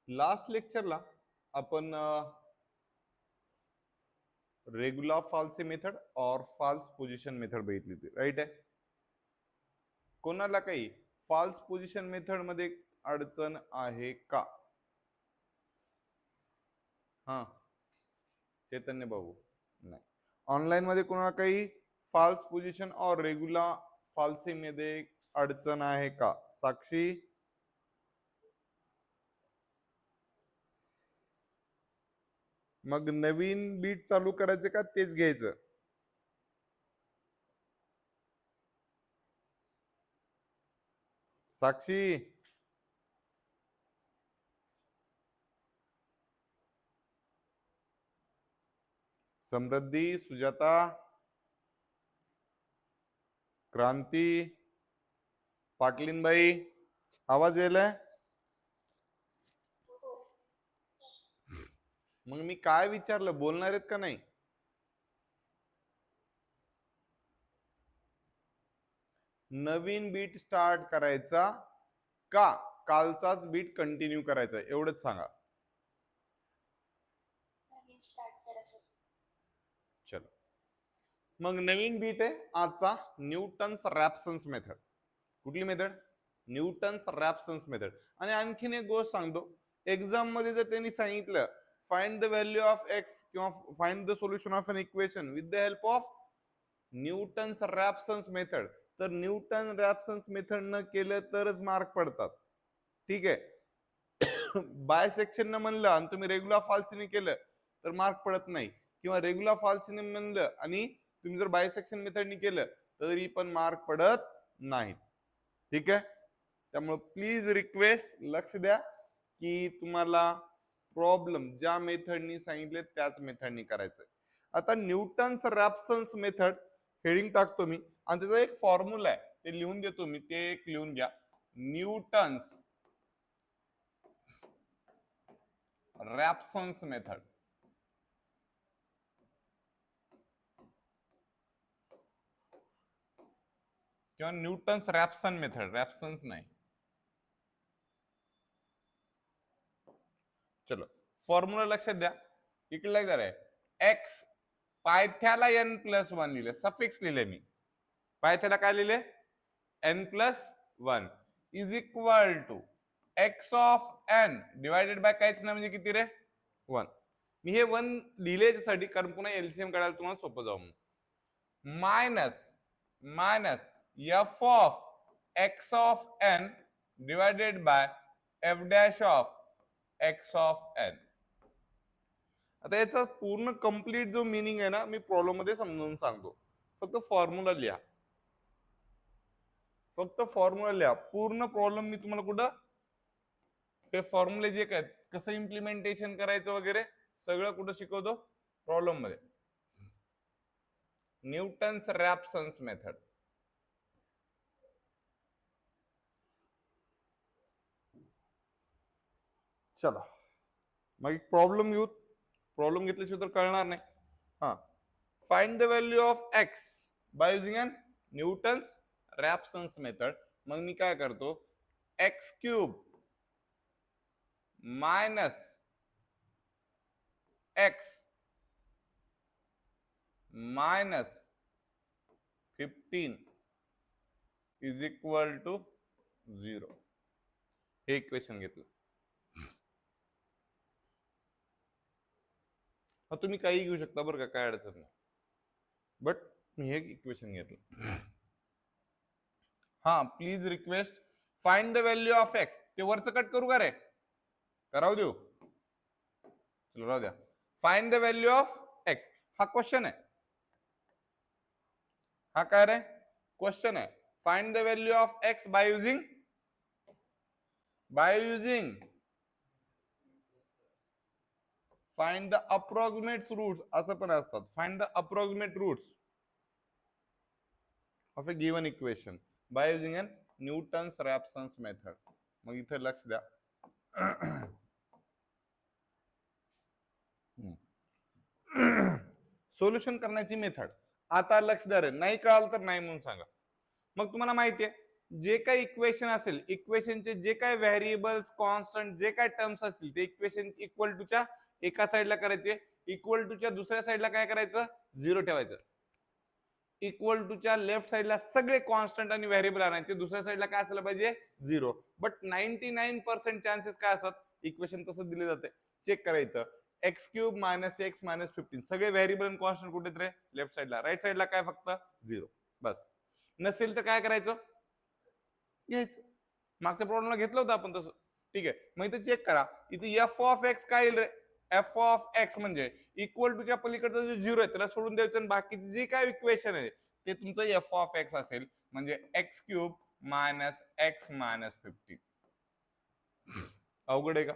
Last लेक्चरला आपण regular false method और false position method बघितली होती, राईट आहे. कोणाला काही फॉल्स पोझिशन मेथड मध्ये अडचण आहे का? हा, चैतन्य बाबू नाही. ऑनलाईन मध्ये कोणाला काही फॉल्स पोझिशन और रेग्युलर फॉल्सी मध्ये अडचण आहे का? साक्षी, मग नवीन बीट चालू करायचे का तेच घ्यायचं? साक्षी, समृद्धी, सुजाता, क्रांती, पाटलीनबाई, आवाज यायलाय? मग मी काय विचारलं, बोलणार आहेत का नाही? नवीन बीट स्टार्ट करायचा का कालचाच बीट कंटिन्यू करायचा, एवढंच सांगा. चलो, मग नवीन बीट आहे आजचा न्यूटन्स रॅप्सन्स मेथड. कुठली मेथड? Newton's Raphson's method. आणि आणखीन एक गोष्ट सांगतो, एक्झाम मध्ये जर त्यांनी सांगितलं find the value of X किंवा find the solution of an equation with the help of Newton's Raphson's method, तर न्यूटन रॅप्सन्स मेथड न केलं तरच मार्क पडतात. ठीक आहे. बायसेक्शन न म्हणलं आणि तुम्ही रेग्युलर फॉल्सने केलं तर मार्क पडत नाही, किंवा रेग्युलर फॉल्सने म्हणलं आणि तुम्ही जर बायसेक्शन मेथडने केलं तरी पण मार्क पडत नाही. ठीक आहे. त्यामुळे प्लीज रिक्वेस्ट लक्ष द्या की तुम्हाला प्रॉब्लेम ज्या मेथडनी सांगितले त्याच मेथडनी करायचंय. आता न्यूटन्स रॅप्सन्स मेथड हेडिंग टाकतो मी आणि त्याचा एक फॉर्म्युला आहे ते लिहून देतो मी, ते एक लिहून घ्या. Newton's Raphson's method. किंवा न्यूटन्स रॅप्सन मेथड, रॅप्सन्स नाही. चलो, फॉर्म्युला लक्षात द्या. इकडे लक्षात आहे, एक्स पायथ्याला n प्लस वन लिहिले, सफिक्स लिहिले मी. पायथ्याला काय लिहिले? n plus one is equal to x of n divided by काहीच नाही म्हणजे किती रे? वन. मी हे वन लिहिले याच्यासाठी कारण पुन्हा एलसीएम काढायला तुम्हाला सोपं जाऊ. Minus minus F of X of n divided by F dash of X of n. आता याचा पूर्ण कंप्लीट जो मिनिंग आहे ना मी प्रॉब्लेम मध्ये समजावून सांगतो. फक्त फॉर्म्युला लिहा, फक्त फॉर्म्युला लिहा. पूर्ण प्रॉब्लेम मी तुम्हाला कुठं हे फॉर्म्युले जे काय कसं इम्प्लिमेंटेशन करायचं वगैरे सगळं कुठं शिकवतो? प्रॉब्लेम मध्ये. Newton's Raphson's method. चला, मग एक प्रॉब्लेम घेऊ. प्रॉब्लेम घेतल्याशिवाय तर कळणार नाही. हा, find the value of X by using an Newton's Raphson's method. मग मी काय करतो, X cube minus X minus 15 is equal to 0 हे इक्वेशन घेतलं. हा, तुम्ही काही घेऊ शकता बरं का, काय अडचण नाही, बट मी हे इक्वेशन घेतलं. हा, please request find the value of x. ते वरचं कट करू का रे? करावं देऊ? चलो राहू द्या. Find the value of X हा क्वेश्चन आहे. हा काय रे? क्वेश्चन आहे. Find the value of X by using find the approximate roots असं पण असतात. Find the approximate roots of a given equation by using an Newton's Raphson's method. मग इथे लक्ष द्या. सोल्युशन करण्याची मेथड. आता लक्ष द्या रे, नाही कळालं तर नाही म्हणून सांगा. मग तुम्हाला माहितीये जे काही इक्वेशन असेल, इक्वेशनचे जे काही व्हेरिएबल्स, कॉन्स्टंट, जे काही टर्म्स असतील ते इक्वेशन इक्वल टूच्या एका साईडला करायचे, इक्वल टूच्या दुसऱ्या साईडला काय करायचं, 0 ठेवायचं. इक्वल टूच्या लेफ्ट साईडला सगळे कॉन्स्टंट आणि व्हेरिएबल आणायचे, दुसऱ्या साईडला काय असायला पाहिजे, 0. बट 99% चान्सेस काय असतात, इक्वेशन तसं दिले जाते. चेक करायचं, x cube minus X minus 15 सगळे व्हेरिएबल आणि कॉन्स्टंट कुठे रे, लेफ्ट साईडला. राईट साईडला काय फक्त 0. बस. नसेल तर काय करायचं, घ्यायचं. मागच्या प्रॉब्लेमला घेतलं होतं आपण तसं. ठीक आहे, मग इथे चेक करा, इथे एफ ऑफ एक्स काय येईल रे, एफ ऑफ एक्स म्हणजे इक्वल टूच्या पलीकडचं जे 0 आहे त्याला सोडून द्यायचं आणि बाकीचे जे काय इक्वेशन आहे ते तुमचं एफ ऑफ एक्स असेल, म्हणजे x cube minus X minus 15. अवघड आहे का?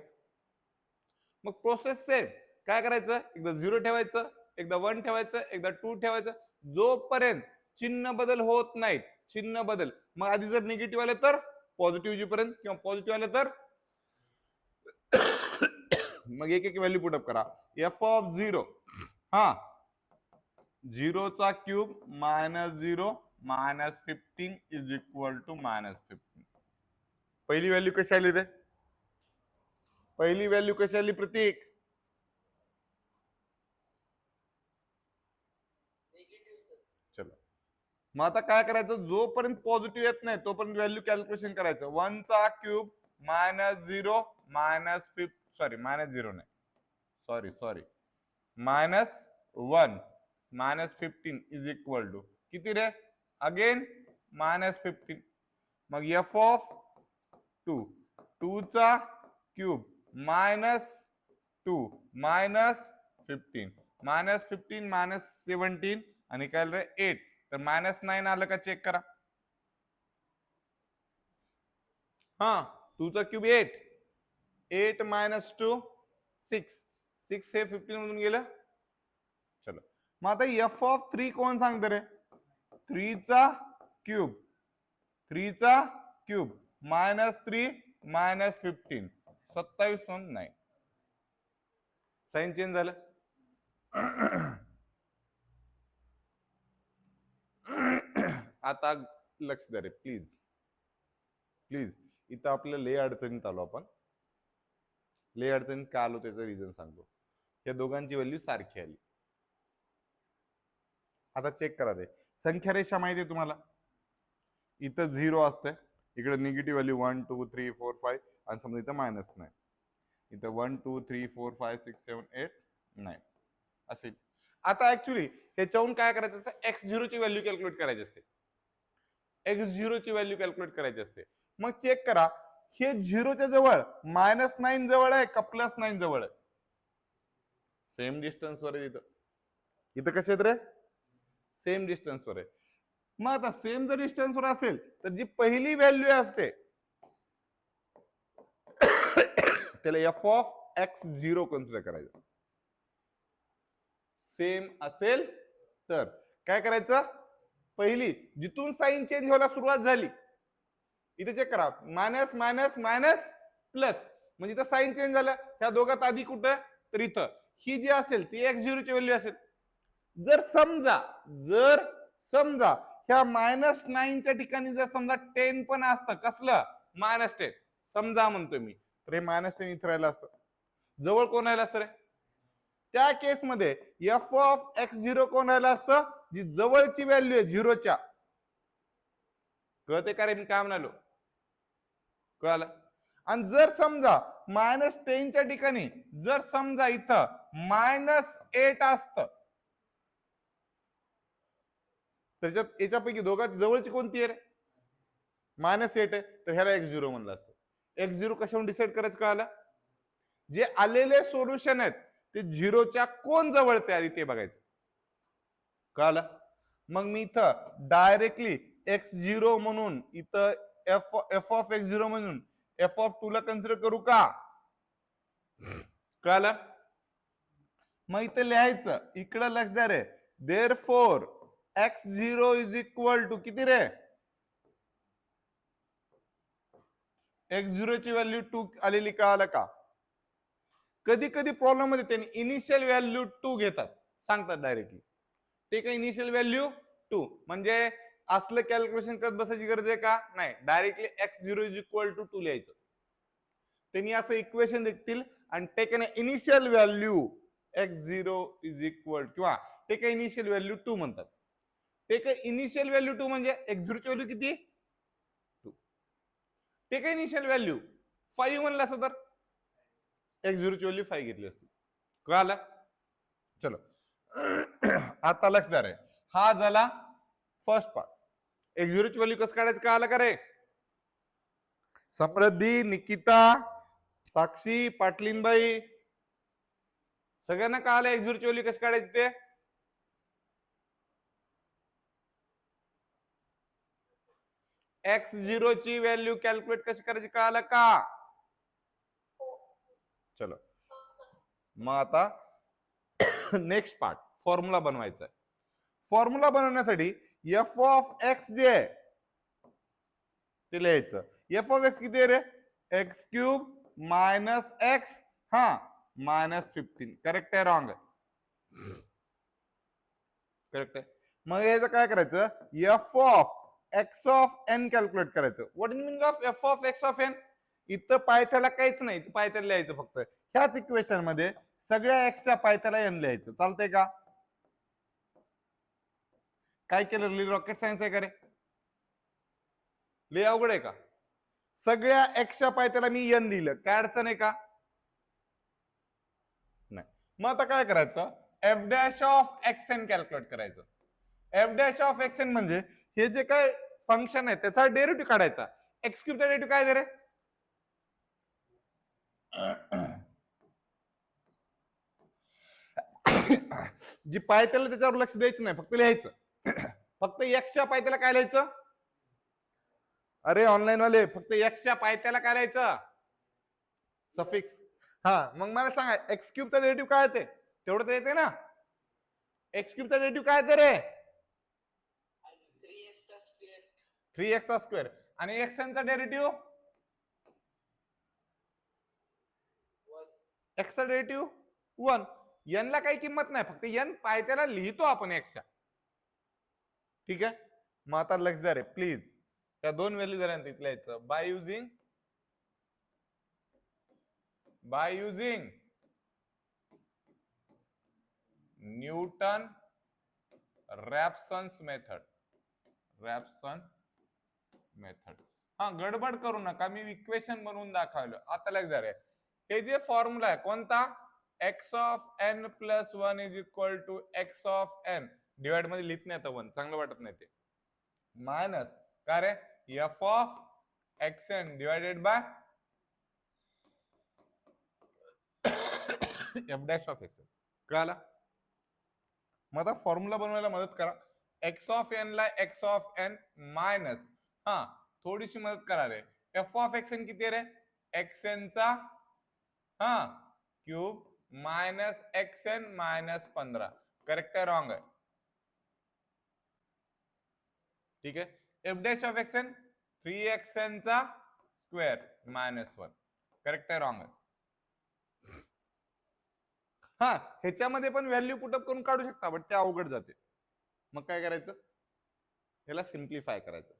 मग प्रोसेस सेम. काय करायचं, एकदा 0 ठेवायचं, एकदा 1 ठेवायचं, एकदा 2 ठेवायचं, जोपर्यंत चिन्ह बदल होत नाहीत. चिन्ह बदल मग आधी जर निगेटिव्ह आले तर पॉझिटिव्ह पर्यंत, किंवा पॉझिटिव्ह आले तर मग एक एक व्हॅल्यू पुटअप करा. एफ ऑफ 0, हा 0 चा cube minus 0 minus 15 is equal to minus 15. पहिली व्हॅल्यू कशी आली रे, पहिली व्हॅल्यू कशी आली प्रतीक, चलो. मग आता काय करायचं, जोपर्यंत पॉझिटिव्ह येत नाही तोपर्यंत व्हॅल्यू कॅल्क्युलेशन करायचं. 1 चा cube minus 0 minus sorry minus 0 नाही, sorry minus 1 minus 15 is equal to किती रे, अगेन मायनस 15. मग एफ ऑफ 2, 2 चा cube minus 2 minus 15, minus 15 minus 17 आणि काय रे 8, तर मायनस 9 आलं का चेक करा. हा 2 चा क्यूब 8, 8 मायनस 2 6, 6 हे 15 मधून गेलं. चलो, मग आता एफ ऑफ 3 कोण सांगतं रे, 3 चा क्यूब, 3 चा क्यूब मायनस 3 मायनस 15, 27 म्हणून नाही, साइन चेंज झालं. आता लक्ष द्या रे प्लीज प्लीज. इथं आपल्या लय अडचणीत आलो आपण. लय अडचणीत का आलो त्याचं रिझन सांगतो. या दोघांची व्हॅल्यू सारखी आली. आता चेक करा रे, संख्या रेषा माहिती आहे तुम्हाला, इथं 0 असते, इकडे निगेटिव्ह व्हॅल्यू 1 2 3 4 5 आणि समजा इथं मायनस नाही, इथं 1 2 3 4 5 6 7 8 9 असेल. आता ऍक्च्युली ह्याच्याहून काय करायचं असतं, x0 ची व्हॅल्यू कॅल्क्युलेट करायची असते, x0 ची व्हॅल्यू कॅल्क्युलेट करायची असते. मग चेक करा, हे 0च्या जवळ मायनस 9 जवळ आहे का प्लस 9 जवळ आहे, सेम डिस्टन्स वर आहे. इथं इथं कसे आहेत रे, सेम डिस्टन्स वर आहे. मग आता सेम जर डिस्टन्स वर असेल तर जी पहिली व्हॅल्यू असते त्याला एफ ऑफ x0 कन्सिडर करायचं. सेम असेल तर काय करायचं, पहिली जिथून साइन चेंज व्हायला सुरुवात झाली, इथे चेक करा, मायनस मायनस मायनस प्लस, म्हणजे इथं साइन चेंज झालं. ह्या दोघात आधी कुठं, तर इथं ही जी असेल ती x0 ची व्हॅल्यू असेल. जर समजा ह्या मायनस 9च्या ठिकाणी जर समजा 10 पण असतं, कसलं मायनस 10 समजा म्हणतोय मी, तर हे मायनस 10 इथं राहिलं असतं. जवळ कोण राहिलं असतं रे, त्या केसमध्ये एफ ऑफ x0 कोण राहिलं असतं, जी जवळची व्हॅल्यू आहे 0च्या. कळते का रे मी काय म्हणालो, कळालं. आणि जर समजा मायनस 10च्या ठिकाणी जर समजा इथं मायनस 8 असतं, त्याच्यात याच्यापैकी दोघात जवळची कोणती आहे रे, मायनस 8 आहे, तर ह्याला x0 म्हणलं असतं. x0 कशावरून डिसाइड करायचं, कळालं. जे आलेले सोल्युशन आहेत ते 0च्या कोण जवळचे आधी ते बघायचं, कळालं. मग मी इथं डायरेक्टली x0 म्हणून इथं एफ ऑफ x0 म्हणून एफ ऑफ 2 ला कन्सिडर करू का, कळालं. मग इथं लिहायचं, इकडं लक्ष द्या रे, therefore x0 is equal to किती रे, x0 ची व्हॅल्यू 2 आलेली, कळालं का. कधी कधी प्रॉब्लेम मध्ये त्यांनी इनिशियल व्हॅल्यू 2 घेतात, सांगतात डायरेक्टली, ते काय इनिशियल व्हॅल्यू 2 म्हणजे असलं कॅल्क्युलेशन करत बसायची गरज आहे का? नाही, directly x0 is equal to 2 लिहायचं. त्यांनी असं इक्वेशन देतील आणि take an initial value x0 is equal किंवा टेक इनिशियल व्हॅल्यू 2 म्हणतात. टेक इनिशियल व्हॅल्यू 2 म्हणजे x0 ची व्हॅल्यू किती? 2. टेक इनिशियल व्हॅल्यू 5 म्हणलं असं तर x0 ची व्हॅल्यू 5 घेतली असती. कळालं? चलो आता लक्ष द्या रे. हा झाला फर्स्ट पार्ट. x0 ची व्हॅल्यू कसं काढायचं कळालं का रे? समृद्धी, निकिता, साक्षी, पाटलीनबाई सगळ्यांना कळालं x0 ची व्हॅल्यू कसं काढायची ते? x0 ची व्हॅल्यू कॅल्क्युलेट कशी करायची कळालं का? चलो मग आता नेक्स्ट पार्ट फॉर्म्युला बनवायचा आहे. फॉर्म्युला बनवण्यासाठी एफ ऑफ एक्स जे आहे ते लिहायचं. एफ ऑफ एक्स किती आहे रे? X cube minus X -15. Correct आहे रॉंग आहे? करेक्ट आहे. मग याचं काय करायचं? F of X of N calculate करायचं. What is meaning of F of X of N? इथं पायथ्याला काहीच नाही, पायथ्याला लिहायचं फक्त. ह्याच इक्वेशन मध्ये सगळ्या एक्सच्या पायथ्याला एन लिहायचं. चालतंय का? काय केलं? रॉकेट सायन्स आहे का रे? लय अवघड आहे का? सगळ्या एक्सच्या पायथ्याला मी एन लिहिलं, काय अडचण आहे का? नाही. मग आता काय करायचं? F dash of X N calculate करायचं. F dash of X N म्हणजे हे जे काय फंक्शन आहे त्याचा डेरिव्हेटिव्ह काढायचा. एक्स क्यूबचा डेरिव्हेटिव्ह काय रे? जी पायथ्याला त्याच्यावर लक्ष द्यायचं नाही, फक्त लिहायचं. फक्त एक्सच्या पायथ्याला काय लिहायचं? अरे ऑनलाईन वाले फक्त एक्सच्या पायथ्याला काय लिहायचं? सफिक्स. मग मला सांगा एक्स क्यूबचा डेरिव्हेटिव्ह काय येते? तेवढं तर येते ना. एक्स क्यूबचा डेरिव्हेटिव्ह काय येते रे? 3x square. आणि एक्स एन चा डेरिव्हेटिव्ह? एक्स चा डेरिव्हेटिव्ह 1. एन ला काही किंमत नाही, फक्त एन पायथ्याला लिहितो आपण एक्सच्या. ठीक आहे. मग आता लक्ष द्या रे प्लीज. त्या दोन व्हॅल्यू झाल्या तिथल्या यायचं by using Newton Raphson's method. गडबड करू नका, मी इक्वेशन बनवून दाखवलं. आता लक्ष द्या रे. हे जे फॉर्म्युला आहे कोणता? X of n plus 1 is equal to x of n divide मध्ये लिहित नाही आता 1 चांगलं वाटत नाही ते. मायनस काय रे? F of X N divided by F dash of X N. कळाला? मग आता फॉर्म्युला बनवायला मदत करा. एक्स ऑफ एन ला एक्स ऑफ एन मायनस थोडीशी मदत करा रे. एफ ऑफ एक्स एन किती आहे रे? एक्स एन चा cube minus X N minus 15. Correct आहे रॉंग आहे? ठीक आहे. F dash of X N 3xn चा स्क्वेअर मायनस 1. करेक्ट आहे रॉंग आहे? ह्याच्यामध्ये पण व्हॅल्यू पुटअप करून काढू शकता, बट ते अवघड जाते. मग काय करायचं? याला सिम्प्लिफाय करायचं.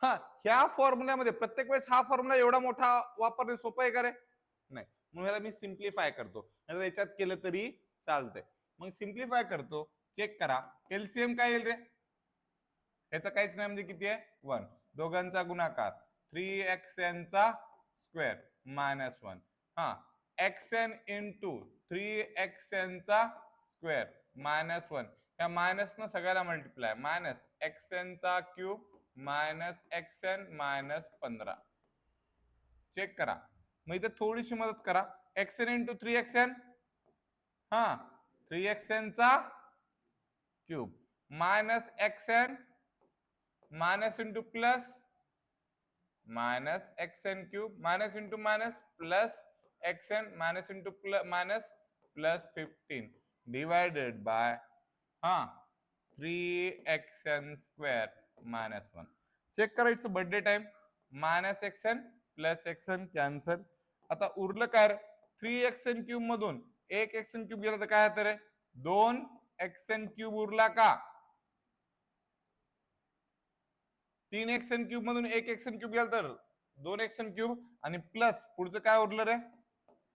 ह्या फॉर्म्युल्यामध्ये प्रत्येक वेळेस हा फॉर्म्युला एवढा मोठा वापरणे सोपं आहे का रे? नाही. मग याला मी सिम्प्लिफाय करतो. याच्यात केलं तरी चालतंय. मग सिम्प्लिफाय करतो. चेक करा एलसीएम काय येईल रे? याचा काहीच नाही म्हणजे किती आहे? 1. दोघांचा गुणाकार 3xn चा square minus 1. xn into 3xn चा स्क्वेअर मायनस 1. या मायनस न सगळ्याला मल्टिप्लाय मायनस xn चा cube minus xn minus 15. Check करा. मग इथे थोडीशी मदत करा. xn इंटू 3xn 3xn चा cube minus xn minus into plus minus xn cube minus into minus plus xn minus into minus plus 15 divided by 3xn square minus 1. Check करायचं birthday time. Minus xn plus xn cancel. आता उरलं काय? 3xn cube मधून 1 xn cube गेला तर काय होतं रे? 2 xn cube उरला का? 3x³ मधून 1x³ गेला तर 2x³ आणि प्लस पुढचं काय उरलं रे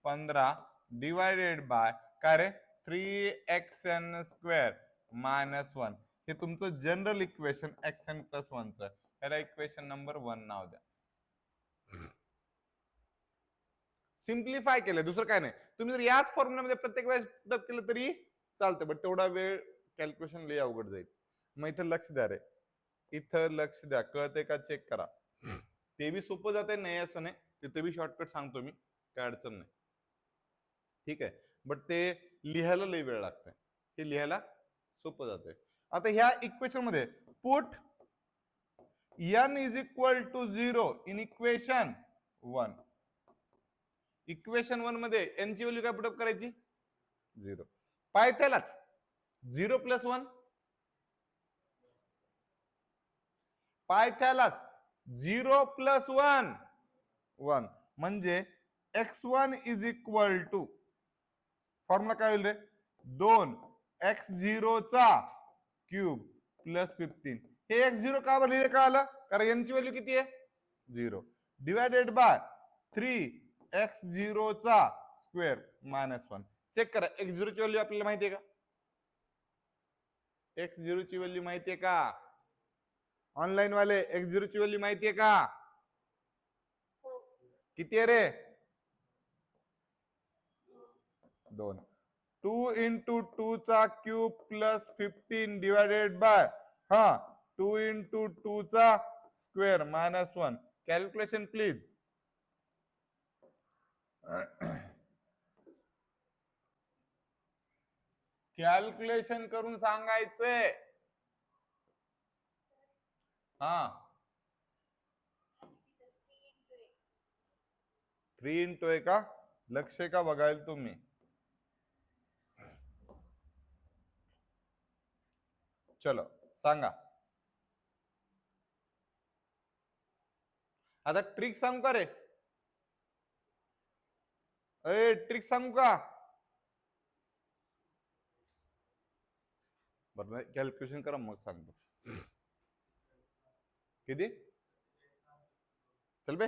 15 डिवायडेड बाय काय रे 3xn² - 1 हे तुमचं जनरल इक्वेशन xn+1 च याला इक्वेशन नंबर 1 नाव द्या. सिम्प्लिफाय केलं दुसरं काय नाही. तुम्ही जर याच फॉर्म्युल्यामध्ये प्रत्येक वेळेस पुटअप केलं तरी चालतं, बट तेवढा वेळ कॅल्क्युलेशन लय अवघड जाईल. मग इथं लक्ष द्या रे, इथं लक्ष द्या, कळतंय का चेक करा. ते बी सोपं जाते नाही असं नाही, तिथे बी शॉर्टकट सांगतो मी, काय अडचण नाही. ठीक आहे, बट ते लिहायला लय वेळ लागतंय, हे लिहायला सोपं जातंय. आता ह्या इक्वेशन मध्ये put n is equal to 0 in equation 1. Equation 1 मध्ये n ची व्हॅल्यू काय पुटअप करायची 0. पाय त्यालाच 0 + 1 पाय त्यालाच 0 + 1 1 म्हणजे x1 is equal to formula काय होईल रे 2x0 चा क्यूब प्लस 15. हे x0 का बरं लिहिले का आलं, कारण n ची व्हॅल्यू किती आहे 0 डिवायडेड बाय 3x0 चा स्क्वेअर -1. चेक करा x0 ची व्हॅल्यू आपल्याला माहिती आहे का, x0 ची व्हॅल्यू माहिती आहे का ऑनलाईन वाले, x0 ची व्हॅल्यू माहिती आहे का किती आहे रे 2. 2 × 2 चा क्यूब प्लस 15 डिवायडेड बाय 2 × 2 चा स्क्वेअर -1. Calculation please. कॅल्क्युलेशन करून सांगायचंय. 3 × आहे का, लक्ष का बघायला तुम्ही. चलो सांगा आता ट्रिक सांगू का रे, ट्रिक सांगू का बरं, कॅल्क्युलेशन करा मग सांगतो. किती चल बे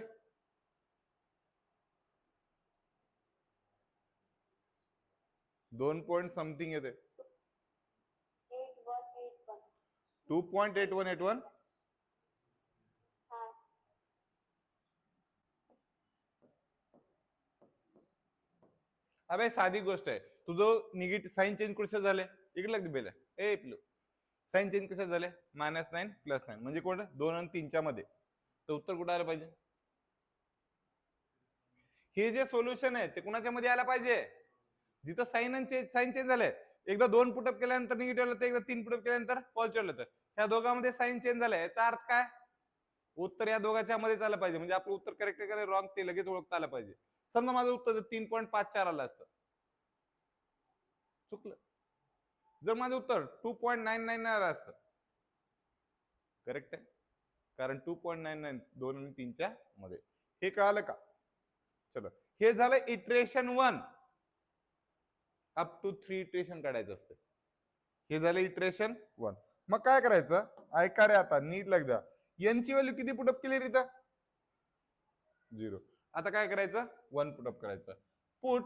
2 पॉइंट समथिंग येते 2.8181. अबे साधी गोष्ट आहे, तुझं निगेटिव्ह साइन चेंज कसे झाले इकडे लागते बेला ए पिलो, साइन चेंज कसे झाले -9 + 9 म्हणजे कोण 2 आणि 3 च्या मध्ये, तर उत्तर कुठे आलं पाहिजे. हे जे सोल्युशन आहे ते कुणाच्या मध्ये आलं पाहिजे जिथं साइन चेंज झाले. एकदा 2 पुटअप केल्यानंतर निगेटिव्ह आलं, एकदा 3 पुटअप केल्यानंतर पॉझिटिव्ह आलं, तर ह्या दोघांमध्ये साइन चेंज झालाय याचा अर्थ काय उत्तर या दोघांच्या मध्ये आलं पाहिजे, म्हणजे आपलं उत्तर करेक्ट आहे का रॉंग ते लगेच ओळखता आलं पाहिजे. समजा माझं उत्तर 3.54 आलं असतं, चुकलं. जर माझं उत्तर 2.99 आलं असतं, करेक्ट आहे, कारण 2.99 2 आणि 3 च्या मध्ये. हे कळालं का. चलो हे झालं इटरेशन 1. अप टू 3 इटरेशन काढायचं असतं. हे झालं इटरेशन 1. मग काय करायचं ऐका रे, आता नीट लक्ष द्या. n ची व्हॅल्यू किती पुटअप केली इथं 0. आता काय करायचं 1 पुटअप करायचं. Put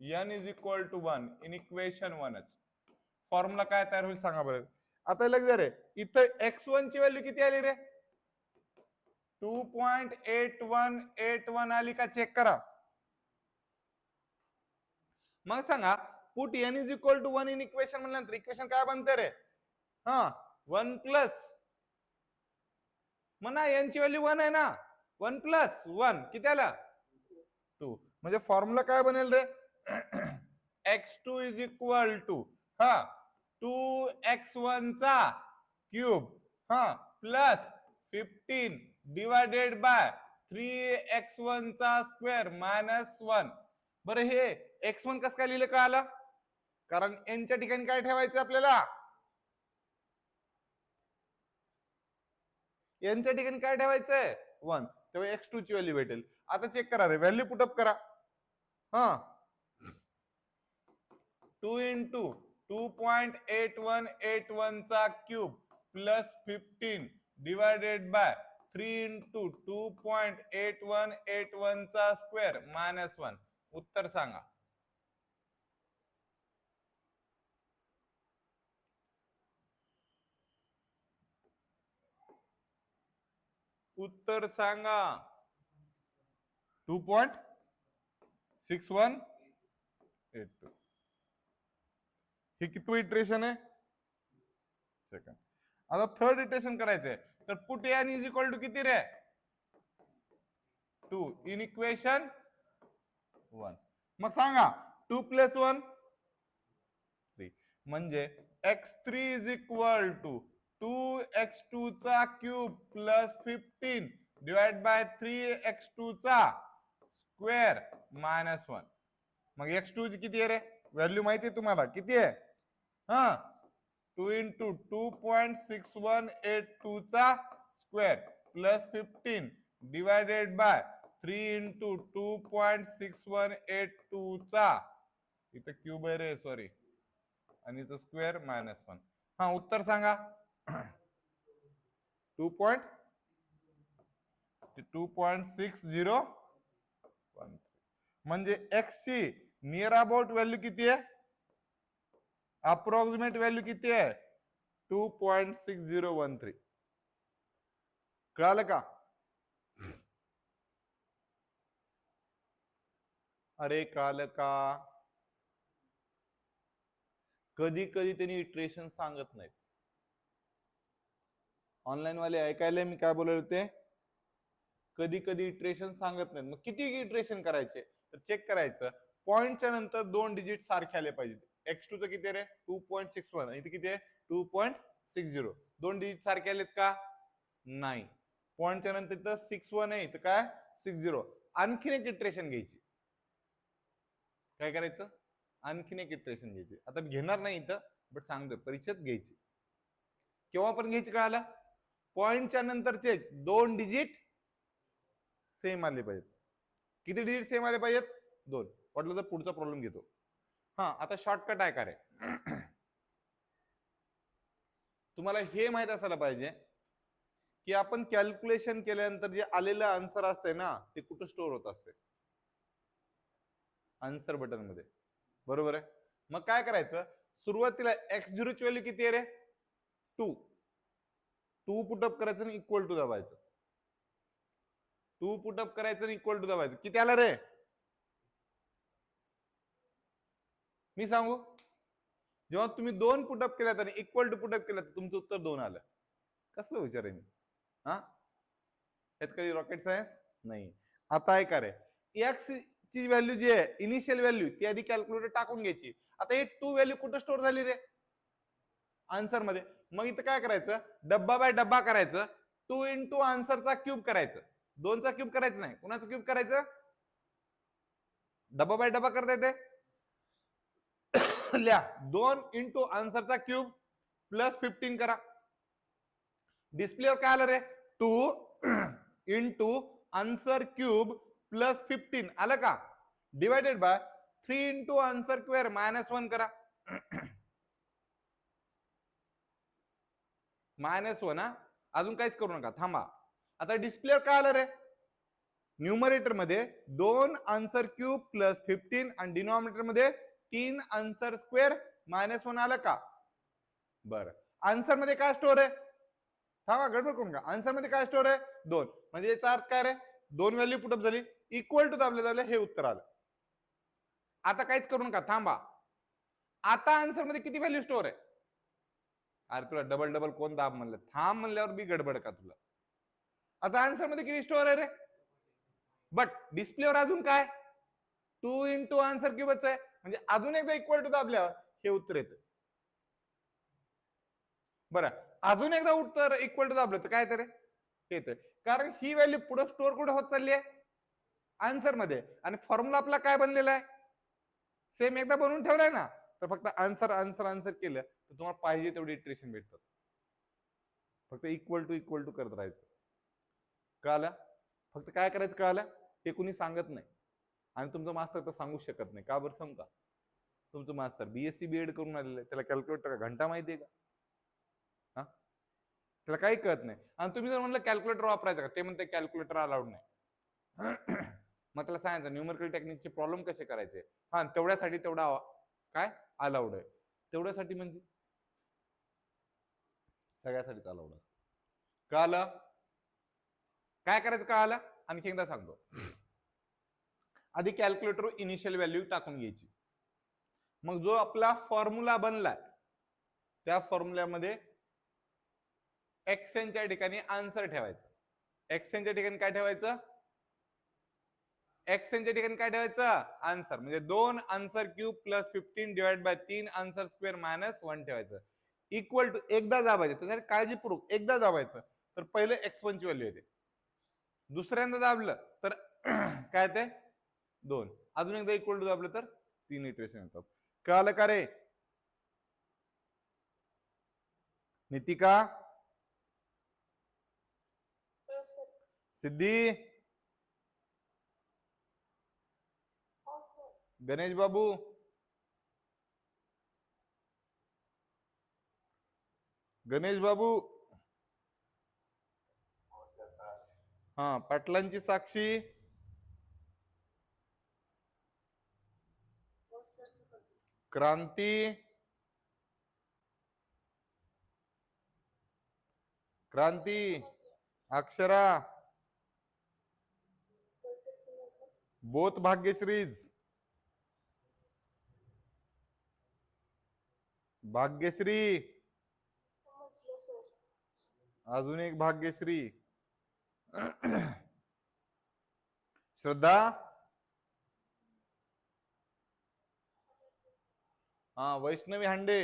n is equal to 1 in equation 1. Formula काय तयार होईल सांगा बरं. आता लक्ष द्या रे, इथं x1 ची व्हॅल्यू किती आली रे 2.8181 आली का चेक करा. मग सांगा put n is equal to 1 in equation म्हणल्यानंतर इक्वेशन काय बनते रे 1 प्लस म्हणा n ची व्हॅल्यू 1 आहे ना 1 + 1 किती आला 2. म्हणजे फॉर्म्युला काय बनेल रे x2 is equal to 2x1 चा cube plus 15 divided by 3x1 चा स्क्वेअर -1. बरं हे x1 कसं काय लिहिलं का आलं, कारण n च्या ठिकाणी काय ठेवायचं आपल्याला n च्या ठिकाणी काय ठेवायचंय 1, तेव्हा x2 ची व्हॅल्यू भेटेल. आता चेक करा रे, व्हॅल्यू पुटअप करा. 2 × 2.8181 चा cube plus 15 divided by 3 into 2.8181 चा स्क्वेअर मायनस 1. उत्तर सांगा. उत्तर सांगा. 2.6182. हे किती इटरेशन आहे? सेकंड. आता थर्ड इटरेशन करायचंय. तर put n is equal to किती रे? 2 इन इक्वेशन 1. मग सांगा 2 प्लस 1 3. म्हणजे x3 is equal to 2x2 चा cube plus 15 divide by 3x2 चा स्क्वेअर मायनस 1. मग x2 किती आहे रे? व्हॅल्यू माहिती आहे तुम्हाला किती आहे? 2 इंटू 2.6182 चा square plus 15 divided by 3 into 2.6182 चा, इथं क्यूब आहे रे, सॉरी, आणि इथं स्क्वेअर मायनस 1. उत्तर सांगा. 2.6013. म्हणजे एक्स ची नियर अबाउट व्हॅल्यू किती आहे? अप्रॉक्सिमेट व्हॅल्यू किती आहे? 2.6013. कळालं का? अरे कळालं का? कधी कधी त्यांनी इटरेशन सांगत नाहीत. ऑनलाईन वाले ऐकायला मी काय बोलले होते? कधी कधी इटरेशन सांगत नाहीत. मग किती इटरेशन करायचे? तर चेक करायचं, पॉइंटच्या नंतर 2 डिजिट सारखे आले पाहिजे. x2 चं किती रे? 2.61. इथे किती आहे? 2.60. 2 डिजिट सारखे आलेत का? नाही. पॉइंटच्या नंतर इथं 61 आहे, तर काय? 60. आणखीन एक इटरेशन घ्यायची. काय करायचं? आणखीन एक इटरेशन घ्यायची. आता घेणार नाही इथं, बट सांगतोय परीक्षेत घ्यायची. केव्हा पण घ्यायची? कळालं? पॉइंटच्या नंतरचे 2 डिजिट सेम आले पाहिजेत. किती डिजिट सेम आले पाहिजेत? 2. वाटलं तर पुढचा प्रॉब्लेम घेतो. आता शॉर्टकट आहे का रे? तुम्हाला हे माहित असायला पाहिजे की आपण कॅल्क्युलेशन केल्यानंतर जे आलेलं आन्सर असते ना, ते कुठं स्टोअर होत असते? आन्सर बटन मध्ये. बरोबर आहे. मग काय करायचं? सुरुवातीला x0 ची व्हॅल्यू किती आहे रे? 2. 2 पुटअप करायचं आणि इक्वल टू दाबायचं. 2 पुटअप करायचं आणि इक्वल टू दाबायचं. किती आलं रे? मी सांगू? जेव्हा तुम्ही 2 पुटअप केल्यात आणि इक्वल टू पुटअप केलं, तुमचं उत्तर 2 आलं. कसलं विचार आहे मी? यात काही रॉकेट सायन्स नाही. आता आहे का रे, एक्स ची व्हॅल्यू जी आहे, इनिशियल व्हॅल्यू, ती आधी कॅल्क्युलेटर टाकून घ्यायची. आता हे 2 व्हॅल्यू कुठं स्टोअर झाली रे? आन्सर मध्ये. मग इथं काय करायचं? डब्बा बाय डब्बा करायचं. 2 इंटू आन्सरचा क्यूब करायचं. 2 चा क्यूब करायचं नाही. कुणाचं क्यूब करायचं? डब्बा बाय डब्बा करता येते. लिहा 2 इंटू आन्सरचा क्यूब प्लस 15 करा. डिस्प्लेवर काय आलं रे? 2 इंटू आन्सर क्यूब प्लस 15 आलं का? Divided by 3 into answer square minus 1 करा. मायनस 1. अजून काहीच करू नका, थांबा. आता डिस्प्लेवर काय आलं रे? न्यूमरेटर मध्ये 2 आन्सर क्यूब प्लस 15 आणि डिनॉमिनेटर मध्ये 3 आन्सर स्क्वेअर मायनस 1 आलं का? बरं. आन्सर मध्ये काय स्टोअर आहे? थांबा, गडबड करून का. आन्सर मध्ये काय स्टोअर आहे? 2. म्हणजे याचा अर्थ काय रे? 2 व्हॅल्यू पुटअप झाली, इक्वल टू दाबले हे उत्तर आलं. आता काहीच करू नका, थांबा. आता आन्सर मध्ये किती व्हॅल्यू स्टोअर आहे? अरे तुला डबल डबल कोण दाब म्हणलं? थांब म्हणल्यावर बी गडबड का तुला? आता आन्सर मध्ये किती स्टोअर आहे रे? बट डिस्प्लेवर अजून काय? 2 इंटू आन्सर क्यूबच आहे. म्हणजे अजून एकदा इक्वल टू दाबल्यावर हे उत्तर येतं. बरं, अजून एकदा उत्तर इक्वल टू दाबलं तर काय येतं रे? येतं. कारण ही व्हॅल्यू पुढे स्टोअर कुठे होत चालली आहे? आन्सर मध्ये. आणि फॉर्म्युला आपला काय बनलेला आहे? सेम एकदा बनवून ठेवलाय ना. तर फक्त आन्सर आन्सर आन्सर केलं तर तुम्हाला पाहिजे तेवढी इटरेशन भेटतात. फक्त इक्वल टू करत राहायचं. कळालं? फक्त काय करायचं कळालं? हे कुणी सांगत नाही. आणि तुमचं मास्तर तर सांगू शकत नाही. का बरं सांगू का? तुमचं मास्तर बीएससी बीएड करून आलेलं आहे, त्याला कॅल्क्युलेटर का घंटा माहितीये का? त्याला काही कळत नाही. आणि तुम्ही जर म्हणलं कॅल्क्युलेटर वापरायचं का, ते म्हणते कॅल्क्युलेटर अलाउड नाही. मग त्याला सांगायचं न्यूमेरिकल टेक्निकचे प्रॉब्लेम कसे करायचे. हा, तेवढ्यासाठी तेवढा काय अलाउड आहे, तेवढ्यासाठी म्हणजे सगळ्यासाठीच अलाउड असतं. कळालं? काय करायचं कळालं? आणखी एकदा सांगतो. आधी कॅल्क्युलेटर इनिशियल व्हॅल्यू टाकून घ्यायची. मग जो आपला फॉर्म्युला बनलाय त्या फॉर्म्युल्यामध्ये एक्सएनच्या ठिकाणी आन्सर ठेवायचं. एक्सएनच्या ठिकाणी काय ठेवायचं? एक्सएनच्या ठिकाणी काय ठेवायचं? आन्सर. म्हणजे 2 answer cube plus 15 divide by 3 answer square minus 1 ठेवायचं. इक्वल टू एकदा दाबायचं. त्यासाठी काळजीपूर्वक एकदा दाबायचं तर पहिले x1 ची व्हॅल्यू येते. दुसऱ्यांदा दाबलं तर काय ते 2. अजून एकदा इक्वल टू दाबलं तर 3 इटरेशन येतात. कळालं का रे? नितिका, सिद्धी, गणेश बाबू, गणेश बाबू, हा, पाटलांची साक्षी, क्रांती, क्रांती, अक्षरा, बोथ भाग्यश्रीज, भाग्यश्री, अजून एक भाग्यश्री, श्रद्धा, हा, वैष्णवी हांडे,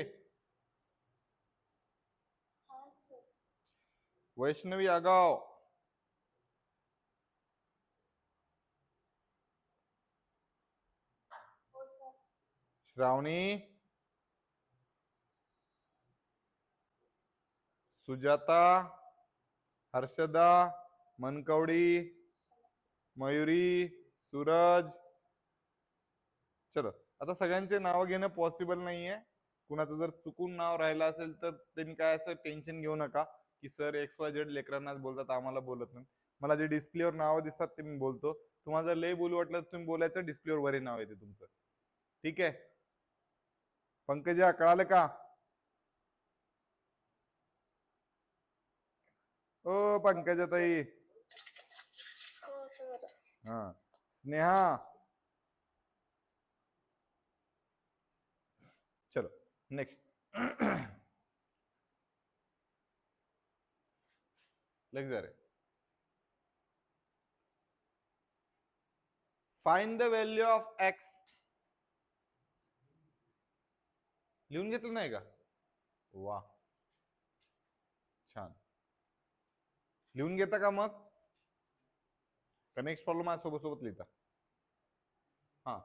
वैष्णवी आगाव, श्रावणी, सुजाता, हर्षदा, मनकवडी, मयुरी, सूरज. चलो, आता सगळ्यांचे नाव घेणं पॉसिबल नाहीये. कुणाचं जर चुकून नाव राहिलं असेल तर त्यांनी काय असं टेन्शन घेऊ नका की सर XYZ लेकरांनाच बोलतात, आम्हाला बोलत नाही. मला जे डिस्प्लेवर नाव दिसतात ते मी बोलतो. तुम्हाला जर लय बोलू वाटलं तर तुम्ही बोलायचं, डिस्प्लेवर वरही नाव येते तुमचं. ठीक आहे? पंकजा, कळालं का? ओ पंकजा ताई, हा, स्नेहा. चलो next. Lecture find the value of x. लिहून घेतलं नाही का? वा, छान. लिहून घेता का मग? का नेक्स्ट प्रॉब्लेम आज सोबत सोबत लिहिता? हा,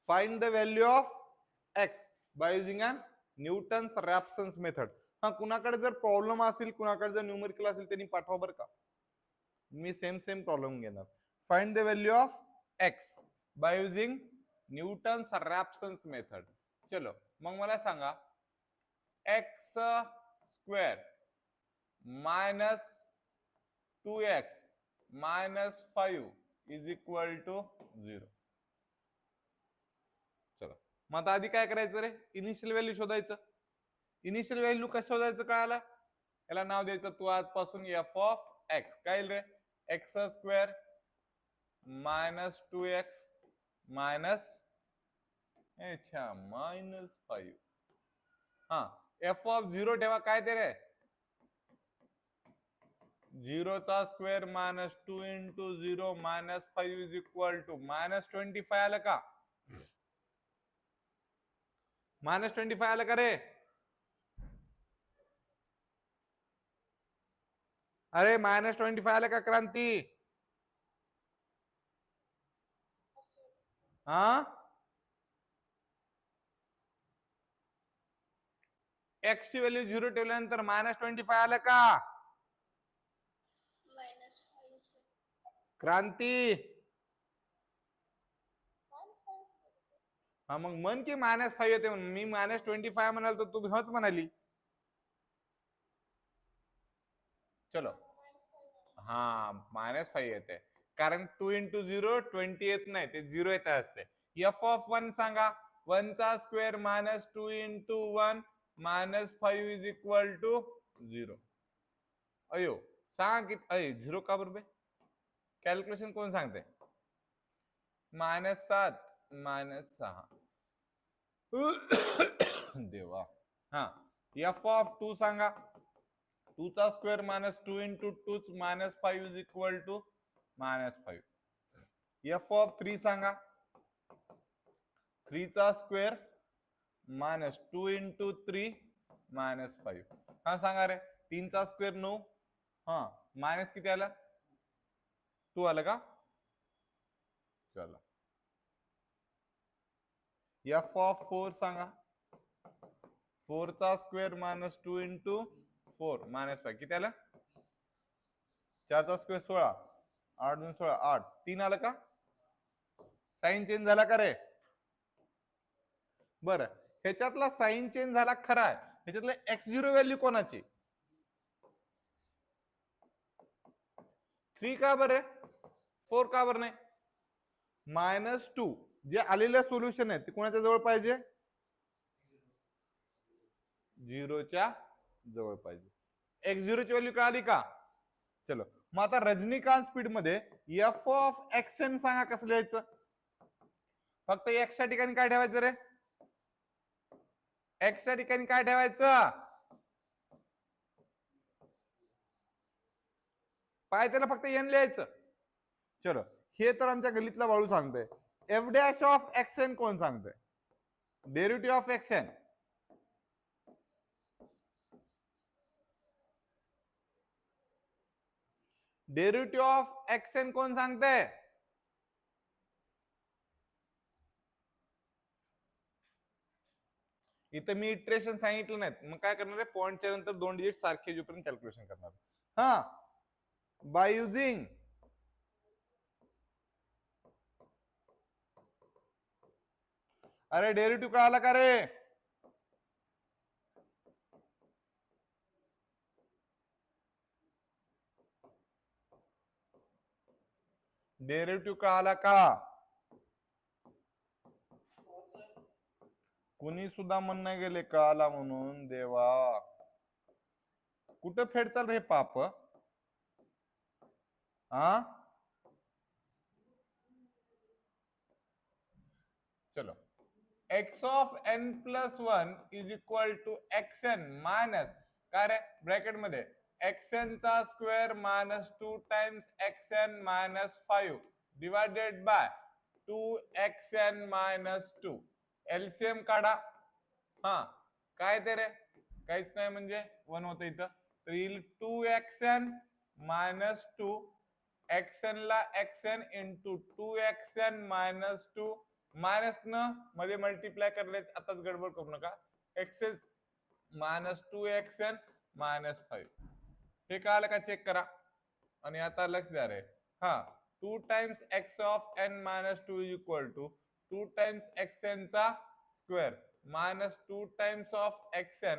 find the value of X by using a Newton's Raphson's method. हा, कुणाकडे जर प्रॉब्लेम असेल, कुणाकडे जर न्यूमेरिकल असेल त्यांनी पाठवा बरं का. मी सेम प्रॉब्लेम घेणार. Find the value of X by using Newton's Raphson's method. चलो, मग मला सांगा X square minus 2x minus 5 is equal to 0. चला, मग आता आधी काय करायचं रे? इनिशियल व्हॅल्यू शोधायचं. इनिशियल व्हॅल्यू कसं शोधायचं कळालं? याला नाव द्यायचं तू आजपासून एफ ऑफ एक्स. काय रे? X square minus 2x minus minus 5. हा, एफ ऑफ 0 ठेवा. काय ते रे? 0 चा square minus 2 into 0 minus 5 is equal to minus 25 आलं का? मायनस 25 आलं का रे? अरे मायनस 25 आलं का क्रांती? हा, एक्स ची व्हॅल्यू 0 ठेवल्यानंतर मायनस 25 आलं का? क्रांती, हा, मग मन की मायनस 5 येते. मी मायनस 25 म्हणाल तर तू हच म्हणाली. चलो हा -5 येते कारण 2 × 0 20 येत नाही ते 0 येत असते. एफ ऑफ 1 सांगा 1 चा स्क्वेअर -2 × 1 -5 इज इक्वल टू 0. अयो सांगा किती अय 0 का बरोबर कॅल्क्युलेशन कोण सांगते? -7 -6 देवा. हा एफ ऑफ 2 सांगा 2 चा square -2 × 2 -5 is equal to -5. F of 3 सांगा 3 चा स्क्वेअर -2 × 3 -5. हा सांगा रे 3 चा स्क्वेअर 9 हा मायनस किती आला 2 आलं का? चला एफ ऑफ 4 सांगा 4 चा स्क्वेअर -2 × 4 -5 किती आलं? 4 चा स्क्वेअर 16 8 2 16 8 3 आलं का? साइन चेंज झाला का रे? बरं ह्याच्यातला साइन चेंज झाला खरा आहे. ह्याच्यातलं x0 व्हॅल्यू कोणाची? 3 का बरं 4 का बरं नाही? -2 जे आलेलं सोल्युशन आहे ते कोणाच्या जवळ पाहिजे? 0 च्या जवळ पाहिजे. x0 ची व्हॅल्यू कळाली का? चलो मग आता रजनीकांत स्पीड मध्ये एफ ऑफ एक्सएन सांगा कसं लिहायचं? फक्त x च्या ठिकाणी काय ठेवायचं रे? x च्या ठिकाणी काय ठेवायचं? पाय त्याला फक्त n लिहायचं. चलो हे तर आमच्या गल्लीतला बाळू सांगतोय. एफ डॅश ऑफ एक्सएन कोण सांगतोय? Derivative of xn derivative of xn कोण सांगतंय? इथं मी इटरेशन सांगितलं नाहीत मग काय करणार आहे पॉइंटच्या नंतर 2 डिजिट सारखे जोपर्यंत कॅल्क्युलेशन करणार. हा बाय युजिंग अरे डेरिव्हेटिव्ह कळाला का रे? डेरिव्हेटिव्ह कळाला का? कुणी सुद्धा म्हणणं गेले कळाला म्हणून देवा. कुठं फेड चाल रे पाप? हा चलो x of n plus 1 is equal to xn minus काय रे ब्रॅकेट मध्ये xn चा square -2 times xn -5 divided by 2xn -2 LCM काढा. हा काय ते रे काहीच नाही म्हणजे 1 होतं इथं तर येईल 2xn -2 xn ला xn इंटू 2xn -2 मायनस न मध्ये मल्टिप्लाय करले आताच गडबड करू नका एक्सेस -2xn -5 हे कळालं का चेक करा आणि आता लक्ष द्या रे. हा 2 times x of n -2 is equal to 2 times xn चा square -2 times of xn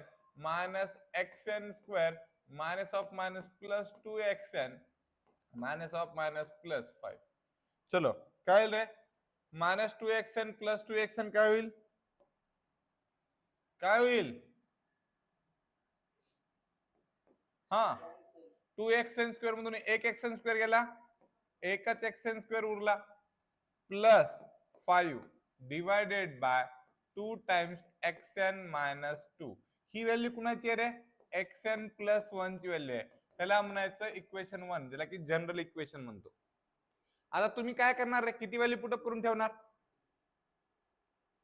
xn square minus of minus plus 2xn minus of minus plus 5. चलो काय रे -2xn प्लस 2xn काय होईल? काय होईल? हा 2xn स्क्वेअर मधून एक xn स्क्वेअर गेला एकच xn स्क्वेअर उरला plus 5 divided bye 2 times xn -2 ही व्हॅल्यू कुणाची आहे रे? xn प्लस 1 ची व्हॅल्यू आहे. त्याला म्हणायचं इक्वेशन 1 ज्याला की जनरल इक्वेशन म्हणतो. आता तुम्ही काय करणार रे किती व्हॅल्यू पुटअप करून ठेवणार?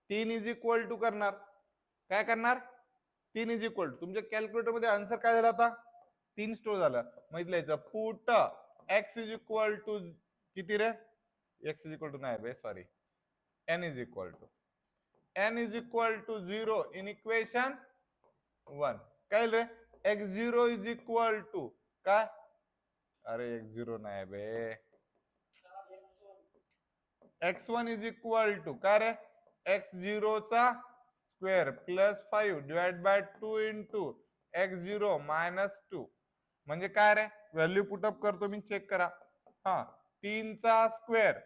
3 इज इक्वल टू करणार. काय करणार? 3 इज इक्वल टू तुमच्या कॅल्क्युलेटर मध्ये आन्सर काय झाला आता 3 स्टोर झालं. मग लिहायचं put x is equal to किती रे? x इज इक्वल टू नाही बे sorry n is equal to 0 in equation 1. काय रे x0 इज इक्वल टू काय? अरे x0 नाही बे x1 इज इक्वल टू काय रे x0 चा square plus 5 divide by 2 into x0 -2 म्हणजे काय रे, व्हॅल्यू पुटअप करतो मी, चेक करा. हा, 3चा स्क्वेअर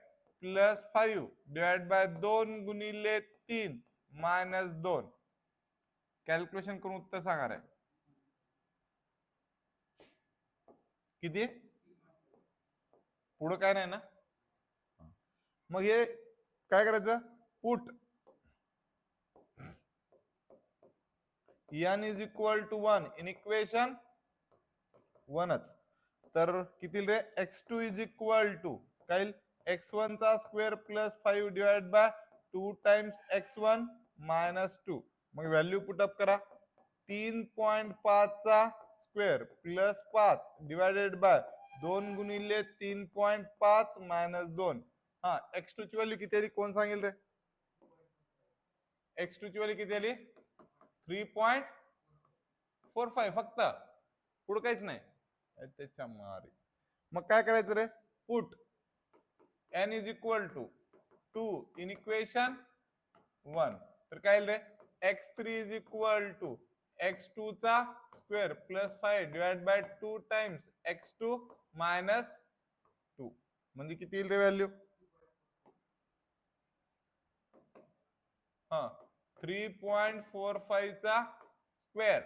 प्लस 5 डिवाइड बाय 2 गुणिले 3 मायनस 2. कॅल्क्युलेशन करून उत्तर सांगा रे, किती? पुढं काय नाही ना. मग हे काय करायचं, put n is equal to 1 in equation 1च. तर किती रे, x2 इज इक्वल टू काय, x1 चा square plus 5 divide by 2 times x1 minus 2. मग व्हॅल्यू पुटअप करा. 3.5 चा स्क्वेअर प्लस 5 डिवायडेड बाय 2 गुणिले 3.5 मायनस 2. हा, x2 ची व्हॅल्यू किती आली, कोण सांगेल रे? x2 ची व्हॅल्यू किती आली? 3.45 फक्त, पुढे काहीच नाही. त्याच्या मारे मग काय करायचं रे, put n is equal to 2 in equation 1. तर काय रे, x3 is equal to x2 चा square plus 5 divide by 2 times x2 minus 2. म्हणजे किती येईल रे व्हॅल्यू? हा, 3.45 चा square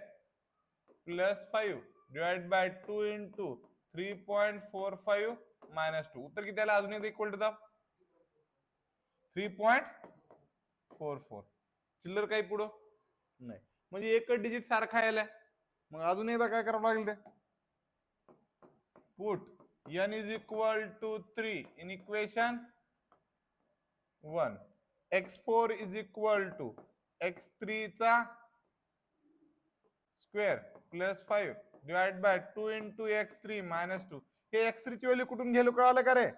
plus 5 divide by 2 into 3.45 minus 2. उत्तर किती आलं? अजून एकदा इक्वल टू 3.44. चिल्लर काही पुढं नाही, म्हणजे एकच डिजिट सारखा यायला. मग अजून एकदा काय करावं लागेल ते, put n is equal to 3 in equation 1. x4 is equal to x3 चा square plus 5 divide by 2 into x3 minus 2. हे x3 ची व्हॅल्यू कुठून घ्यायला कळालं का रे?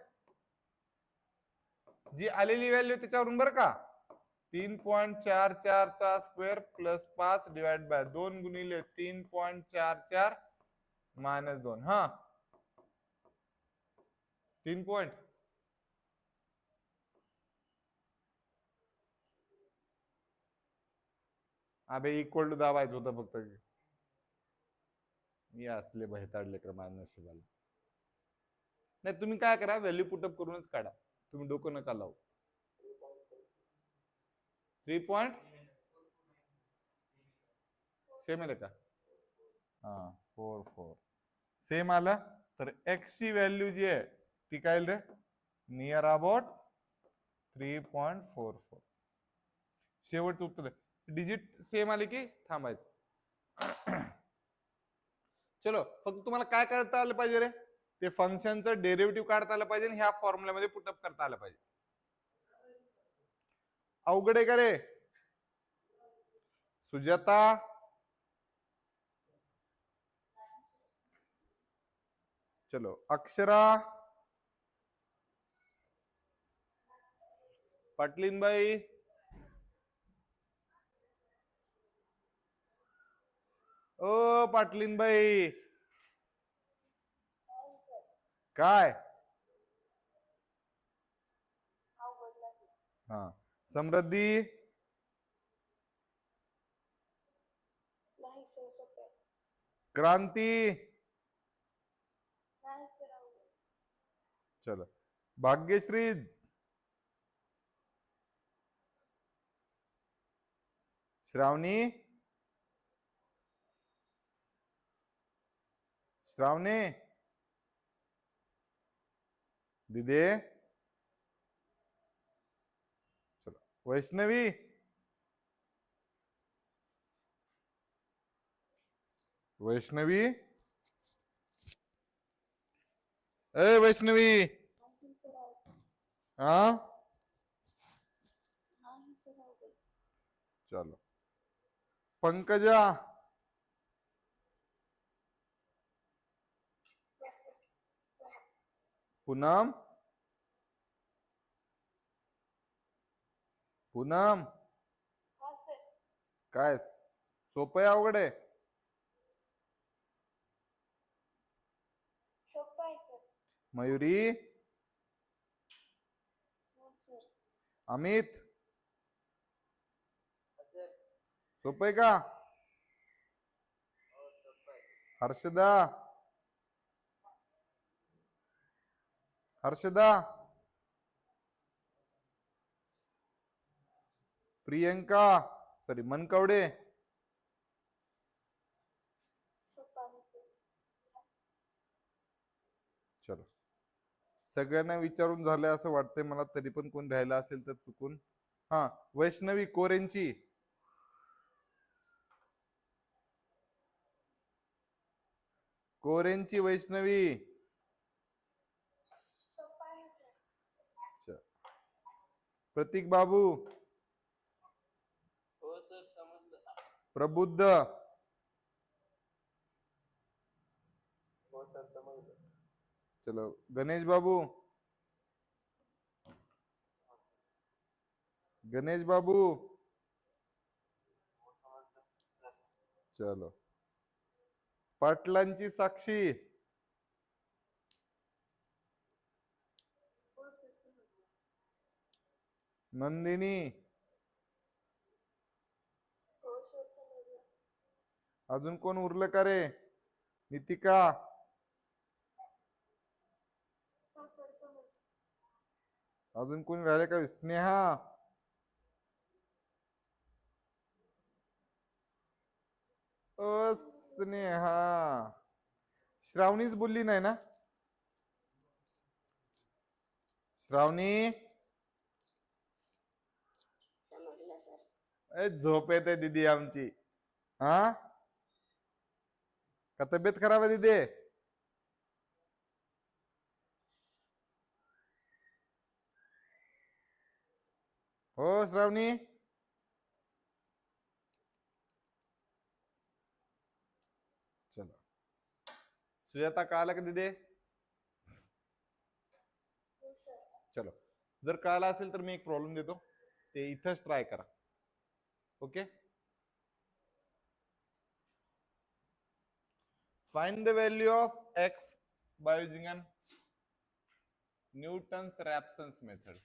जी आलेली व्हॅल्यू त्याच्यावरून बरं का. 3.44 चा स्क्वेअर प्लस 5 डिवाइड बाय 2 गुणिले 3.44 मायनस 2. हा, 3 पॉइंट. अबे इक्वल टू दाबायचं होतं फक्त. मी असले भयताडले क्रमांक नशिबाला. नाही, तुम्ही काय करा, व्हॅल्यू पुटअप करूनच काढा, तुम्ही डोकं नका लावू. 3 सेम आलं का? हा, 4 सेम आलं. तर x ची व्हॅल्यू जी आहे ती काय रे, नियर अबाउट 3.44. शेवटचं उत्तर आहे. डिजिट सेम आले की थांबायचं. चलो, फक्त तुम्हाला काय करता आलं पाहिजे रे, ते फंक्शनचं डेरिव्हेटिव्ह काढता आलं पाहिजे, ह्या फॉर्म्युल्यामध्ये पुटअप करता आलं पाहिजे. अवघड आहे का रे सुजाता? चलो, अक्षरा, पाटलीन बाई, ओ पाटलीन बाई, काय? हा, समृद्धी, क्रांती, चलो, भाग्यश्री, श्रावणी, श्रावणी, दिदे, चलो, वैष्णवी, वैष्णवी, ए वैष्णवी, हा, चलो, पंकजा, पूनम, पूनम, काय सोपं आहे अवघड आहे? मयुरी, अमित, सोपं आहे का? हर्षदा, हर्षदा, प्रियंका, सॉरी मनकवडे, चलो सगळ्यांना विचारून झालंय असं वाटतंय मला, तरी पण कोण राहिला असेल तर चुकून. हा, वैष्णवी कोरेंची, कोरेंची वैष्णवी, प्रतीक बाबू, हो सर समजलं. प्रबुद्ध, हो सर समजलं. चलो गणेश बाबू, गणेश बाबू, चलो पाटलांची साक्षी, नंदिनी, अजून कोण उरलं का रे? नितिका, अजून कोणी राहिले का? स्नेहा, स्नेहा, श्रावणीच बोलली नाही ना? श्रावणी, झोप येते दीदी आमची. हा, का तब्येत खराब आहे दीदी? हो श्रावणी, चलो सुजाता कळालं का दीदी? चलो, जर कळालं असेल तर मी एक प्रॉब्लेम देतो, ते इथंच ट्राय करा. Okay, find the value of x by using an Newton's Raphson's method.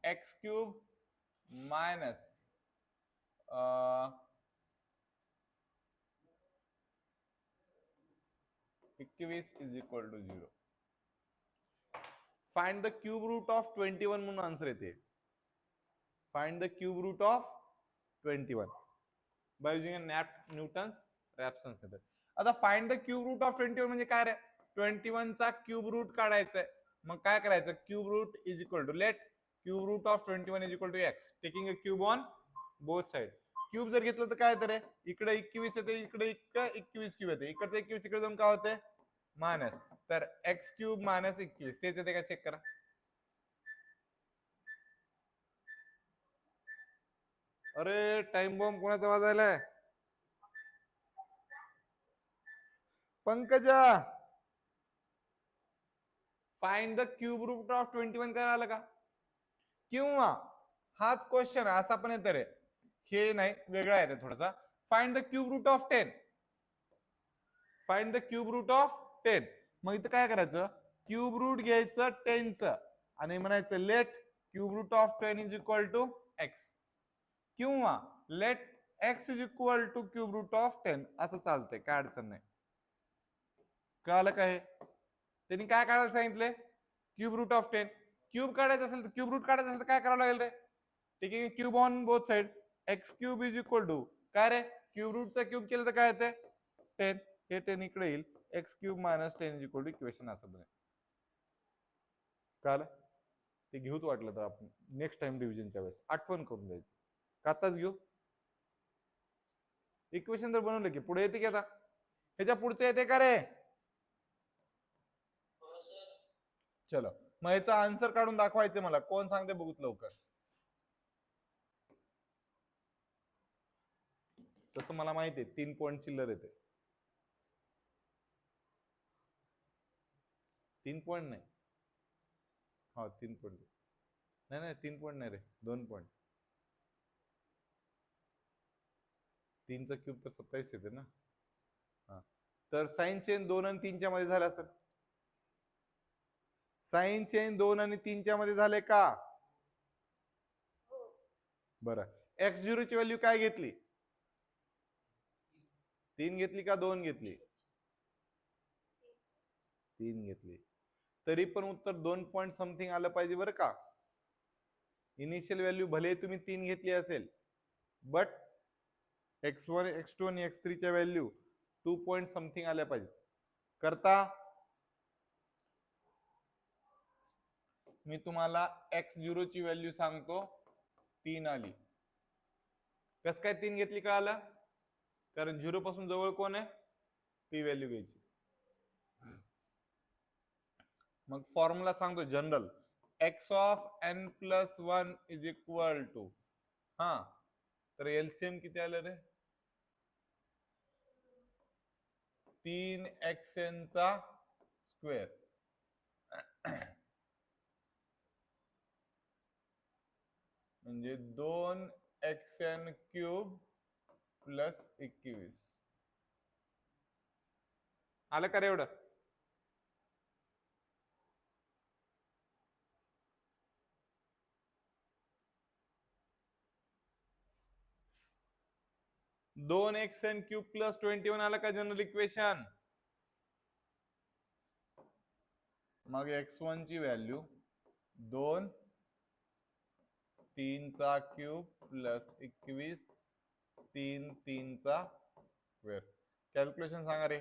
X cube minus 21 is equal to 0. Find the cube root of 21 म्हणून आन्सर येते. Find the cube root of 21 by using a Newton's Raphson's method. आता find the cube root of 21 म्हणजे काय रे? 21 चा cube route काढायचा आहे. मग काय करायचं? Cube root is equal to let cube root of 21 is equal to x, taking a cube on both side. Cube जर घेतलं तर काय येतं रे? इकडे 21 येते, इकडे 21 क्यूब येते, इकडचं 21 तिकडे जाऊन काय होते? मायनस. तर एक्स क्यूब मायनस 21 तेच येते का? चेक करा. अरे टाइम बॉम्ब कोणाचा वाजायलाय? Pankaja, find the cube root of 21 काय आलं का? किंवा हाच क्वेश्चन असा पण येतं रे, हे नाही वेगळा येते थोडासा. Find the cube root of 10. Find the cube root of 10. मग इथं काय करायचं? क्यूब रूट घ्यायचं 10 चं आणि म्हणायचं let cube root of 10 is equal to X, किंवा let X is equal to cube root of 10 असं चालतंय, काय अडचण नाही. कळालं काय? त्यांनी काय काढायला सांगितले? Cube root of 10. क्यूब काढायचं असेल तर, क्यूब रूट काढायचं असेल तर काय करावं लागेल रे? ठीक आहे, cube on both side. X cube is equal to काय रे? क्यूब रूटचा क्यूब केलं तर काय येते? 10. हे 10 इकडे येईल, x cube minus 10 is equal to equation असं बनेल. कळालं? ते घेऊच वाटलं तर आपण नेक्स्ट टाइम डिव्हिजनच्या वेळेस आठवण करून द्यायचं. आताच घेऊ. इक्वेशन जर बनवलं की पुढे येते की आता ह्याच्या पुढचं येते का रे? चलो, मग याचा आन्सर काढून दाखवायचं मला. कोण सांगते बघूत लवकर. तसं मला माहिती आहे 3 पॉईंट चिल्लर येते. 3 पॉईंट नाही, हा 3 पॉईंट नाही, नाही 3 पॉईंट नाही रे, 2 पॉईंट. 3 चा क्यूब तर 27 येते ना. हा, तर साइन चेन 2 आणि 3 च्या मध्ये झाला असेल. साइन चेन 2 आणि 3 च्या मध्ये झाले का? बरं, x0 ची व्हॅल्यू काय घेतली? 3 घेतली का 2 घेतली? 3 घेतली. तरी पण उत्तर 2 पॉईंट समथिंग आलं पाहिजे बरं का. इनिशियल व्हॅल्यू भले तुम्ही 3 घेतली असेल, बट x1 x2 आणि x3 च्या व्हॅल्यू 2 पॉईंट समथिंग आल्या पाहिजे. करता मी तुम्हाला x0 ची व्हॅल्यू सांगतो, 3 आली. कस काय 3 घेतली कळालं? कारण 0 पासून जवळ कोण आहे? ती व्हॅल्यू घ्यायची. मग फॉर्म्युला सांगतो general, x of n plus 1 is equal to, हा तर एलसीएम किती आलं रे? 3xn चा स्क्वेअर म्हणजे 2xn क्यूब प्लस 21 आलं का रे एवढं? दोन एक्सएन क्यूब प्लस 21 आलं का जनरल इक्वेशन? मग x1 ची व्हॅल्यू 2 3 चा क्यूब प्लस 21 3 3 चा स्क्वेअर. कॅल्क्युलेशन सांगा रे.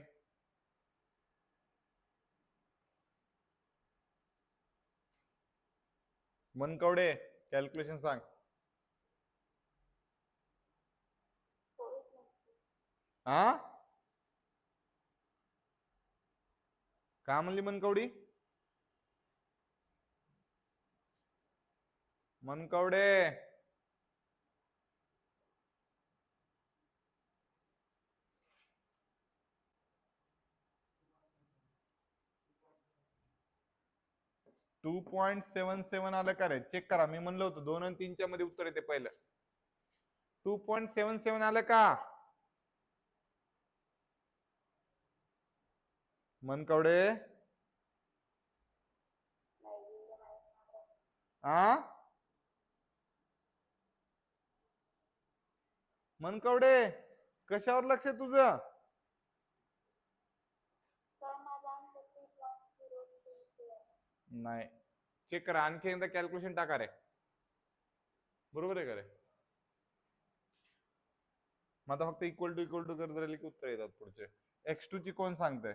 मनकवडे कॅल्क्युलेशन सांग. हा का म्हणली मनकवडी? मनकवडे 2.77 आलं का रे? चेक करा. मी म्हणलं होतं 2 आणि 3 च्या मध्ये उत्तर येते पहिलं. 2.77 आलं का? मनकवडे मनकवडे कशावर लक्ष आहे तुझं? नाही, चेक करा. आणखी एकदा कॅल्क्युलेशन टाका रे. बरोबर आहे का रे? मग आता फक्त इक्वल टू करत राहिले की उत्तर येतात पुढचे. x2 ची कोण सांगतंय?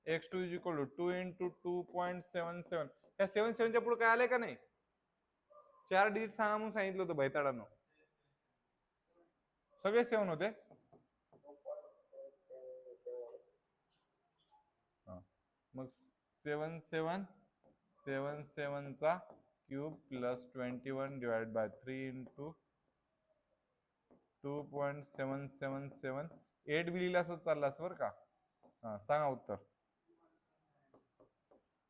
x2 is equal to 2 into 2.77. त्या 77 च्या पुढे काय आलंय का नाही? 4 डिजिट सांगा म्हणून सांगितलं होतं भैताडानं. सगळे 7 होते. मग 7 7 7 7 चा cube plus 21 divide by 3 into 2.777. 8 बी लिहिलं असं चाललं असं बरं का. हा सांगा उत्तर.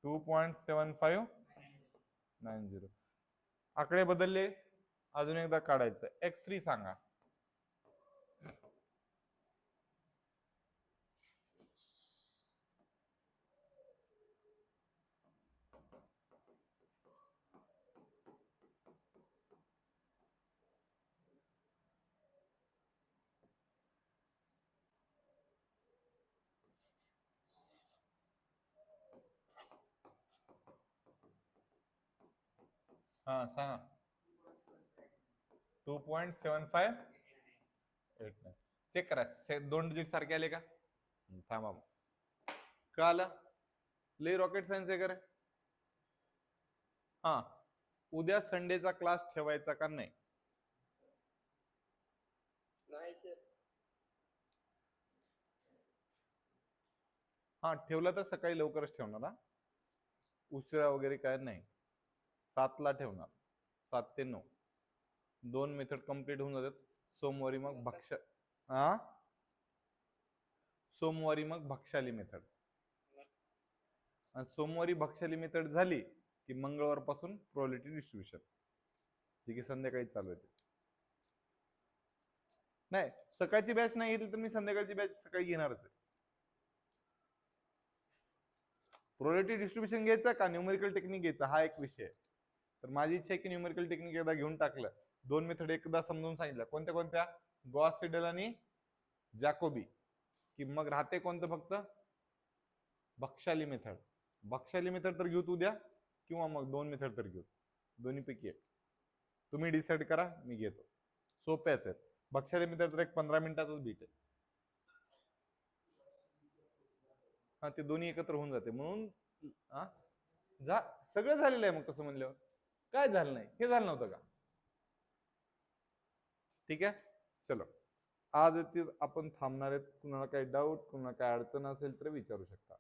2.7590. आकडे बदलले, अजून एकदा काढायचं. x3 सांगा. हा सांगा. 2.7589. चेक करा 2 डिजिट सारखे आले का? थांबा. कळालं? लय रॉकेट सायन्स आहे का रे? हा उद्या संडेचा क्लास ठेवायचा का नाही? नाही सर. हा ठेवला तर सकाळी लवकरच ठेवणार. हा उशिरा वगैरे काय नाही. 7 ला ठेवणार. 7 ते 9 2 मेथड कंप्लीट होऊन जातात. सोमवारी मग भक्षाली मेथड. आणि सोमवारी भक्षाली मेथड झाली की मंगळवारपासून प्रोबॅबिलिटी डिस्ट्रीब्युशन, जे की संध्याकाळी चालू आहे. नाही सकाळची बॅच नाही घेतली तर मी संध्याकाळची बॅच सकाळी घेणारच आहे. प्रोबॅबिलिटी डिस्ट्रीब्युशन घ्यायचा का न्यूमेरिकल टेक्निक घ्यायचा हा एक विषय आहे. तर माझी इच्छा आहे की न्यूमेरिकल टेक्निक एकदा घेऊन टाकलं. 2 मेथड एकदा समजून सांगितलं. कोणत्या कोणत्या? गॉस सिडल आणि जॅकोबी. की मग राहते कोणतं? फक्त भक्षाली मेथड. बक्षाली मेथड तर घेऊ उद्या किंवा मग 2 मेथड तर घेऊ, दोन्हीपैकी एक तुम्ही डिसाईड करा, मी घेतो. सोप्याच आहेत. बक्षाली मेथड तर एक 15 मिनिटातच बीट आहे. हा ते दोन्ही एकत्र होऊन जाते म्हणून सगळं झालेलं आहे. मग तसं म्हणल्यावर काय झालं नाही, हे झालं नव्हतं का? ठीक आहे, चलो आज आपण थांबणार आहेत. कुणाला काही डाऊट, कुणाला काही अडचण असेल तर विचारू शकता.